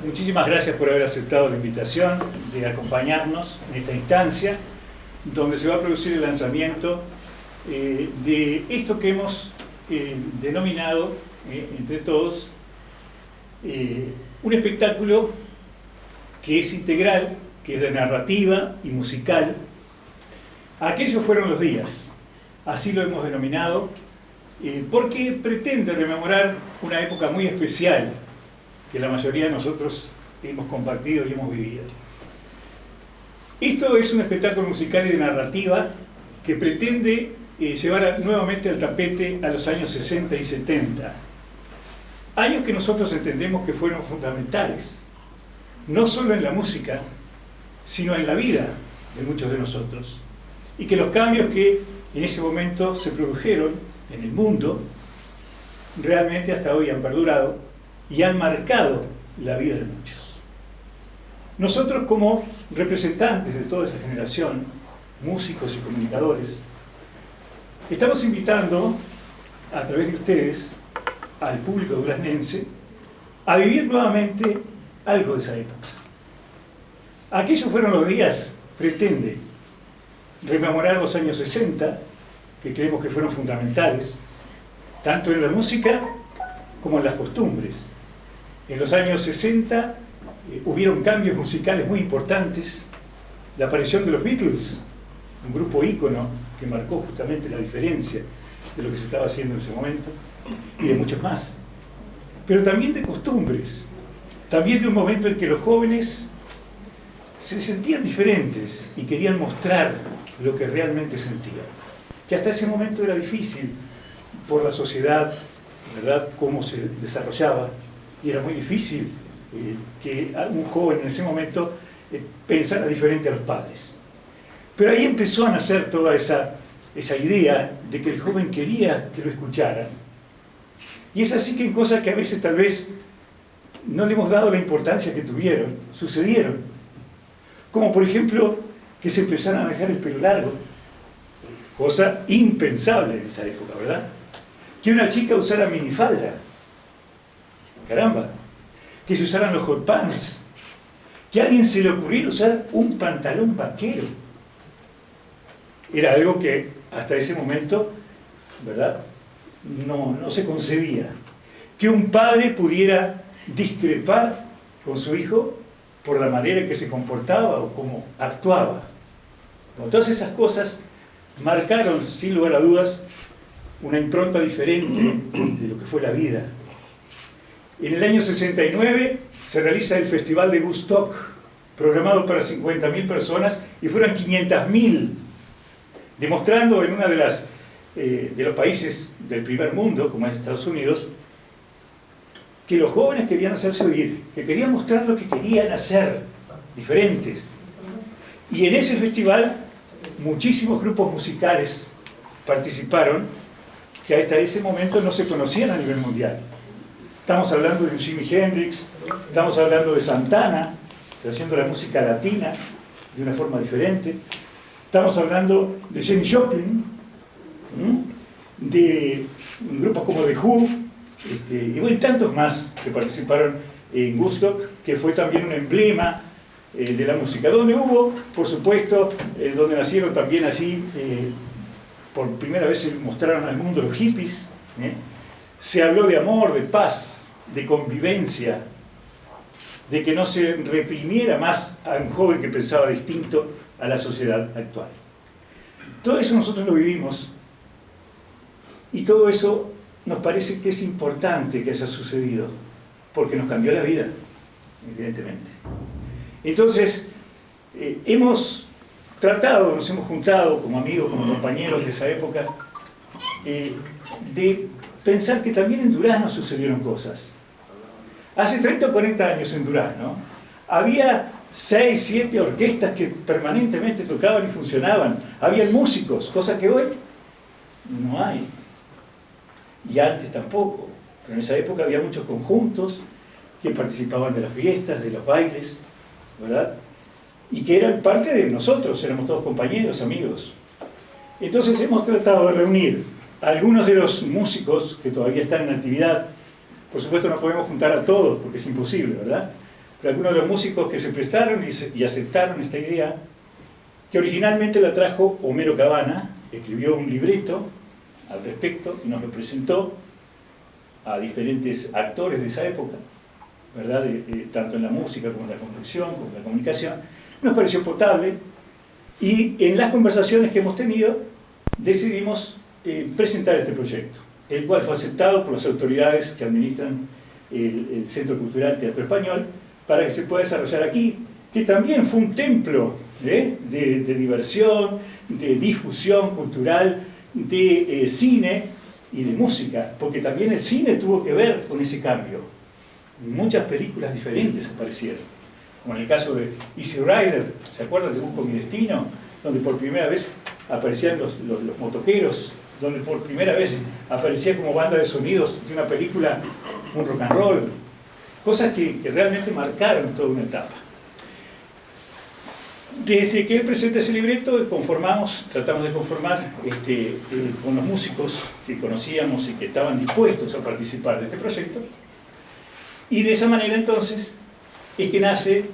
Muchísimas gracias por haber aceptado la invitación de acompañarnos en esta instancia, donde se va a producir el lanzamiento de esto que hemos denominado entre todos un espectáculo que es integral, que es de narrativa y musical. Aquellos fueron los días, así lo hemos denominado, porque pretende rememorar una época muy especial que la mayoría de nosotros hemos compartido y hemos vivido. Esto es un espectáculo musical y de narrativa que pretende llevar nuevamente al tapete a los años 60 y 70. Años que nosotros entendemos que fueron fundamentales, no solo en la música, sino en la vida de muchos de nosotros. Y que los cambios que en ese momento se produjeron en el mundo, realmente hasta hoy han perdurado y han marcado la vida de muchos. Nosotros, como representantes de toda esa generación, músicos y comunicadores, estamos invitando a través de ustedes al público duraznense a vivir nuevamente algo de esa época. Aquellos fueron los días, pretende rememorar los años 60, que creemos que fueron fundamentales, tanto en la música como en las costumbres. En los años 60 hubieron cambios musicales muy importantes, la aparición de los Beatles, un grupo ícono que marcó justamente la diferencia de lo que se estaba haciendo en ese momento, y de muchos más. Pero también de costumbres, también de un momento en que los jóvenes se sentían diferentes y querían mostrar lo que realmente sentían, que hasta ese momento era difícil por la sociedad, ¿verdad?, cómo se desarrollaba, y era muy difícil que un joven en ese momento pensara diferente a los padres. Pero ahí empezó a nacer toda esa idea de que el joven quería que lo escucharan. Y es así que en cosas que a veces tal vez no le hemos dado la importancia que tuvieron, sucedieron. Como por ejemplo que se empezaran a dejar el pelo largo, cosa impensable en esa época, ¿verdad? Que una chica usara minifalda, caramba, que se usaran los hot pants, que a alguien se le ocurriera usar un pantalón vaquero. Era algo que hasta ese momento, ¿verdad?, no se concebía. Que un padre pudiera discrepar con su hijo por la manera en que se comportaba o cómo actuaba. Bueno, todas esas cosas marcaron, sin lugar a dudas, una impronta diferente de lo que fue la vida. En el año 69 se realiza el Festival de Woodstock, programado para 50.000 personas, y fueron 500.000, demostrando en uno de los países del primer mundo, como es Estados Unidos, que los jóvenes querían hacerse oír, que querían mostrar lo que querían hacer, diferentes. Y en ese festival muchísimos grupos musicales participaron que hasta ese momento no se conocían a nivel mundial. Estamos hablando de Jimi Hendrix, estamos hablando de Santana, haciendo la música latina de una forma diferente. Estamos hablando de Janis Joplin, de grupos como The Who, y bueno, tantos más que participaron en Woodstock, que fue también un emblema de la música, donde hubo, por supuesto, donde nacieron también allí, por primera vez se mostraron al mundo los hippies, se habló de amor, de paz, de convivencia, de que no se reprimiera más a un joven que pensaba distinto a la sociedad actual. Todo eso nosotros lo vivimos, y todo eso nos parece que es importante que haya sucedido, porque nos cambió la vida, evidentemente. Entonces, hemos tratado, nos hemos juntado como amigos, como compañeros de esa época, de pensar que también en Durazno sucedieron cosas. Hace 30 o 40 años en Durazno había 6, 7 orquestas que permanentemente tocaban y funcionaban. Habían músicos, cosa que hoy no hay. Y antes tampoco. Pero en esa época había muchos conjuntos que participaban de las fiestas, de los bailes, ¿verdad? Y que eran parte de nosotros, éramos todos compañeros, amigos. Entonces hemos tratado de reunir a algunos de los músicos que todavía están en actividad, Por supuesto no podemos juntar a todos, porque es imposible, ¿verdad? Pero algunos de los músicos que se prestaron y aceptaron esta idea, que originalmente la trajo Homero Cabana, escribió un libreto al respecto y nos lo presentó a diferentes actores de esa época, ¿verdad? Tanto en la música como en la conducción, como en la comunicación. Nos pareció potable y en las conversaciones que hemos tenido decidimos presentar este proyecto, el cual fue aceptado por las autoridades que administran el Centro Cultural Teatro Español para que se pueda desarrollar aquí, que también fue un templo de diversión, de difusión cultural, de cine y de música, porque también el cine tuvo que ver con ese cambio. Muchas películas diferentes aparecieron, como en el caso de Easy Rider, ¿se acuerdan de Busco mi destino? Donde por primera vez aparecían los motoqueros, donde por primera vez aparecía como banda de sonidos de una película, un rock and roll, cosas que realmente marcaron toda una etapa. Desde que él presenta ese libreto, tratamos de conformar con los músicos que conocíamos y que estaban dispuestos a participar de este proyecto, y de esa manera entonces es que nace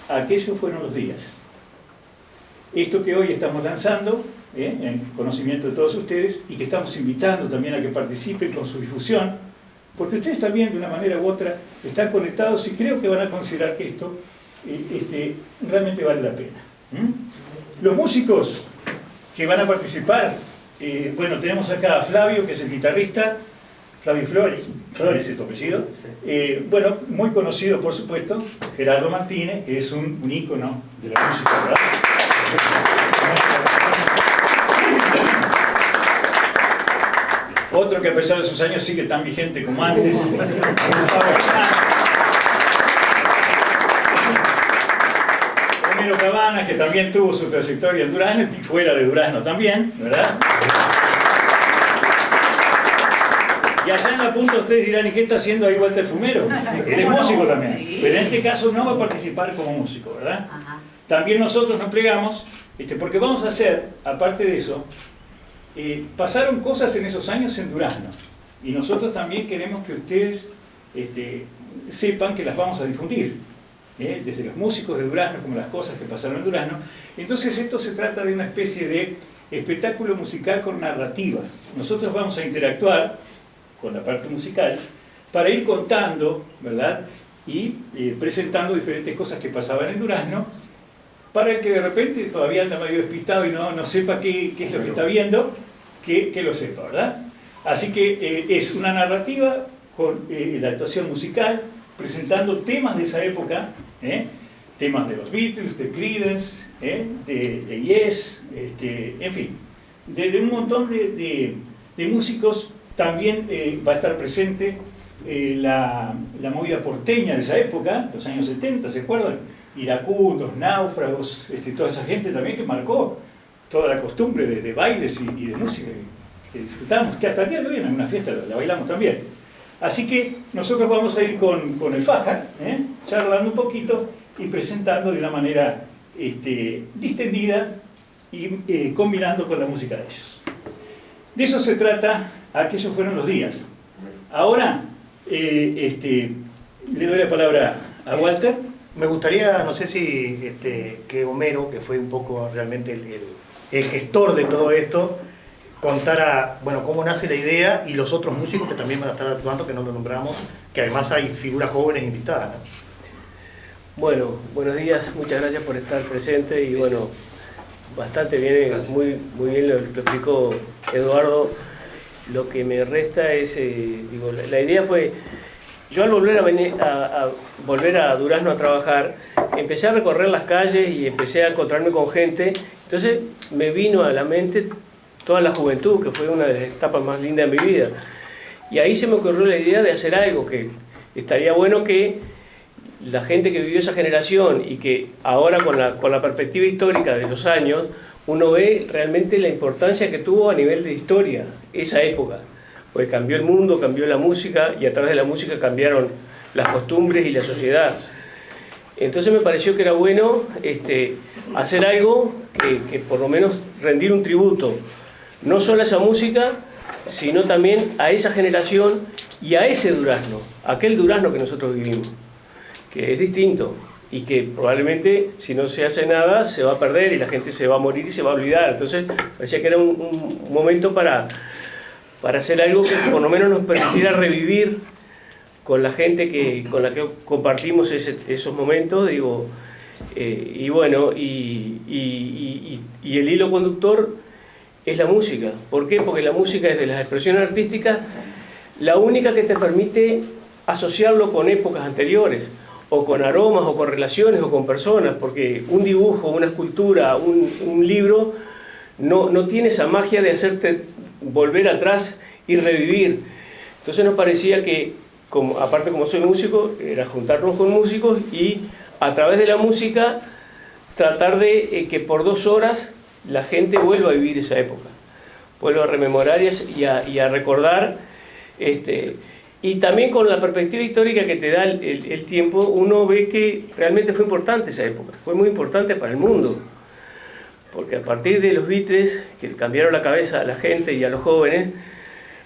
Aquellos fueron los días. Esto que hoy estamos lanzando, en conocimiento de todos ustedes, y que estamos invitando también a que participen con su difusión, porque ustedes también de una manera u otra están conectados y creo que van a considerar que esto realmente vale la pena. Los músicos que van a participar, bueno, tenemos acá a Flavio, que es el guitarrista, Flavio Flores es tu apellido, bueno, muy conocido por supuesto, Gerardo Martínez, que es un ícono de la música, ¿verdad? Otro que a pesar de sus años sigue tan vigente como antes, Homero Cabana, que también tuvo su trayectoria en Durazno y fuera de Durazno también, ¿verdad? Y allá en la punta ustedes dirán, ¿y qué está haciendo ahí Walter Fumero? Él es músico también, sí. Pero en este caso no va a participar como músico, ¿verdad? Ajá. También nosotros nos plegamos, porque vamos a hacer, aparte de eso, pasaron cosas en esos años en Durazno, y nosotros también queremos que ustedes sepan que las vamos a difundir, desde los músicos de Durazno como las cosas que pasaron en Durazno. Entonces esto se trata de una especie de espectáculo musical con narrativa. Nosotros vamos a interactuar con la parte musical para ir contando, ¿verdad? Y presentando diferentes cosas que pasaban en Durazno, para el que de repente todavía anda medio despistado y no sepa qué es lo que está viendo, que lo sepa, ¿verdad? Así que es una narrativa con la actuación musical, presentando temas de esa época, temas de los Beatles, de Creedence, de Yes, en fin, de un montón de músicos. También va a estar presente la movida porteña de esa época, los años 70, ¿se acuerdan? Iracundos, Náufragos, toda esa gente también que marcó toda la costumbre de bailes y de música que disfrutamos, que hasta el día de hoy en alguna fiesta la bailamos también. Así que nosotros vamos a ir con el Faja, charlando un poquito y presentando de una manera distendida y combinando con la música de ellos. De eso se trata Aquellos fueron los días. Ahora le doy la palabra a Walter. Me gustaría, no sé si que Homero, que fue un poco realmente el gestor de todo esto, contara, bueno, cómo nace la idea y los otros músicos que también van a estar actuando, que no lo nombramos, que además hay figuras jóvenes invitadas, ¿no? Bueno, buenos días, muchas gracias por estar presente y bueno, bastante bien, muy bien lo explicó Eduardo. Lo que me resta es, la idea fue, yo al volver a Durazno a trabajar, empecé a recorrer las calles y empecé a encontrarme con gente, entonces me vino a la mente toda la juventud, que fue una de las etapas más lindas de mi vida. Y ahí se me ocurrió la idea de hacer algo que estaría bueno que la gente que vivió esa generación y que ahora con la perspectiva histórica de los años, uno ve realmente la importancia que tuvo a nivel de historia esa época, porque cambió el mundo, cambió la música y a través de la música cambiaron las costumbres y la sociedad. Entonces me pareció que era bueno hacer algo que por lo menos rendir un tributo, no solo a esa música, sino también a esa generación y a ese durazno, aquel durazno que nosotros vivimos, que es distinto y que probablemente si no se hace nada se va a perder y la gente se va a morir y se va a olvidar. Entonces parecía que era un momento para hacer algo que por lo menos nos permitiera revivir con la gente con la que compartimos esos momentos, digo, y bueno, y el hilo conductor es la música. ¿Por qué? Porque la música es de las expresiones artísticas la única que te permite asociarlo con épocas anteriores, o con aromas, o con relaciones, o con personas, porque un dibujo, una escultura, un libro no tiene esa magia de hacerte volver atrás y revivir. Entonces nos parecía que, aparte como soy músico, era juntarnos con músicos y a través de la música tratar de que por 2 horas la gente vuelva a vivir esa época, vuelva a rememorar y a recordar, y también con la perspectiva histórica que te da el tiempo, uno ve que realmente fue importante esa época, fue muy importante para el mundo, porque a partir de los Beatles, que cambiaron la cabeza a la gente y a los jóvenes,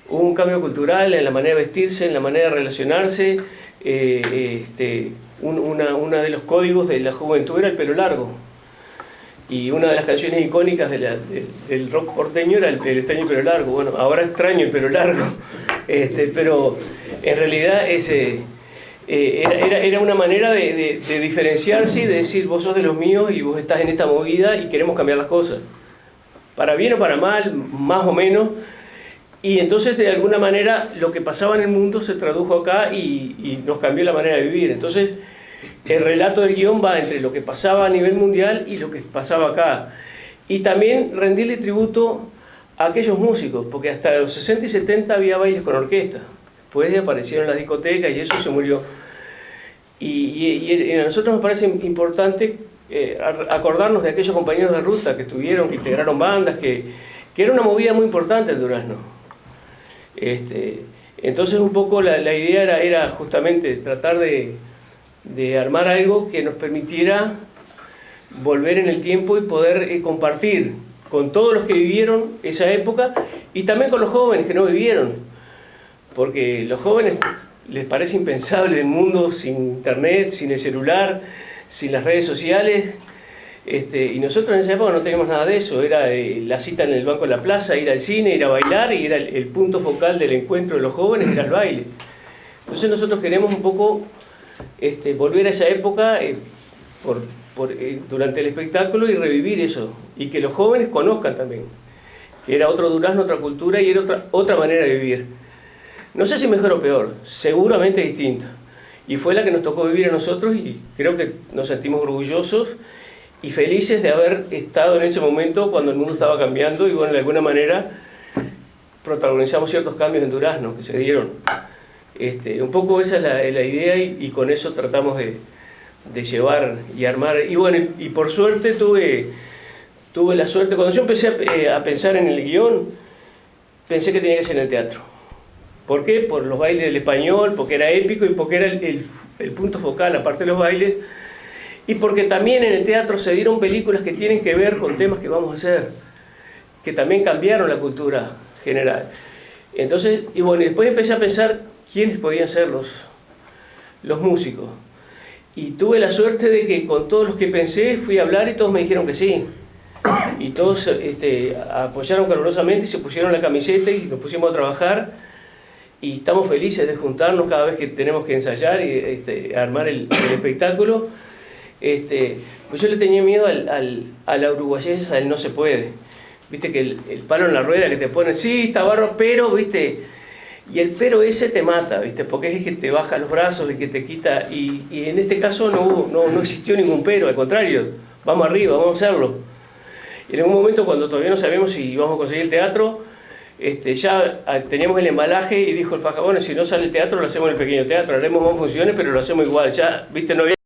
hubo un cambio cultural en la manera de vestirse, en la manera de relacionarse. Una de los códigos de la juventud era el pelo largo. Y una de las canciones icónicas del rock porteño era el extraño pelo largo. Bueno, ahora extraño el pelo largo. Pero en realidad era una manera de diferenciarse y de decir, vos sos de los míos y vos estás en esta movida y queremos cambiar las cosas. Para bien o para mal, más o menos. Y entonces de alguna manera lo que pasaba en el mundo se tradujo acá y nos cambió la manera de vivir. Entonces el relato del guión va entre lo que pasaba a nivel mundial y lo que pasaba acá. Y también rendirle tributo a aquellos músicos, porque hasta los 60 y 70 había bailes con orquesta. Después aparecieron las discotecas y eso se murió. Y a nosotros nos parece importante acordarnos de aquellos compañeros de ruta que estuvieron, que integraron bandas, que era una movida muy importante en Durazno. Entonces un poco la idea era justamente tratar de armar algo que nos permitiera volver en el tiempo y poder compartir con todos los que vivieron esa época y también con los jóvenes que no vivieron, porque los jóvenes les parece impensable el mundo sin internet, sin el celular, sin las redes sociales. Y nosotros en esa época no teníamos nada de eso, era la cita en el banco de la plaza, ir al cine, ir a bailar, y era el punto focal del encuentro de los jóvenes, era el baile. Entonces nosotros queremos un poco volver a esa época durante el espectáculo y revivir eso, y que los jóvenes conozcan también, que era otro Durazno, otra cultura y era otra manera de vivir. No sé si mejor o peor, seguramente distinta, y fue la que nos tocó vivir a nosotros y creo que nos sentimos orgullosos y felices de haber estado en ese momento cuando el mundo estaba cambiando y bueno, de alguna manera protagonizamos ciertos cambios en Durazno que se dieron. Un poco esa es la idea y con eso tratamos de llevar y armar. Y bueno, y por suerte tuve la suerte, cuando yo empecé a pensar en el guión, pensé que tenía que ser en el teatro. ¿Por qué? Por los bailes del español, porque era épico y porque era el punto focal, aparte de los bailes. Y porque también en el teatro se dieron películas que tienen que ver con temas que vamos a hacer, que también cambiaron la cultura general. Entonces, y bueno, después empecé a pensar quiénes podían ser los músicos. Y tuve la suerte de que con todos los que pensé fui a hablar y todos me dijeron que sí. Y todos apoyaron calurosamente y se pusieron la camiseta y nos pusimos a trabajar. Y estamos felices de juntarnos cada vez que tenemos que ensayar y armar el espectáculo. Pues yo le tenía miedo a la uruguayesa del no se puede. Viste que el palo en la rueda que te ponen, sí, está barro, pero, viste, y el pero ese te mata, viste, porque es el que te baja los brazos, el que te quita, y en este caso no existió ningún pero, al contrario, vamos arriba, vamos a hacerlo. Y en algún momento cuando todavía no sabíamos si íbamos a conseguir el teatro, ya teníamos el embalaje y dijo el Faja, bueno, si no sale el teatro lo hacemos en el pequeño teatro, haremos más funciones pero lo hacemos igual, ya, viste, no había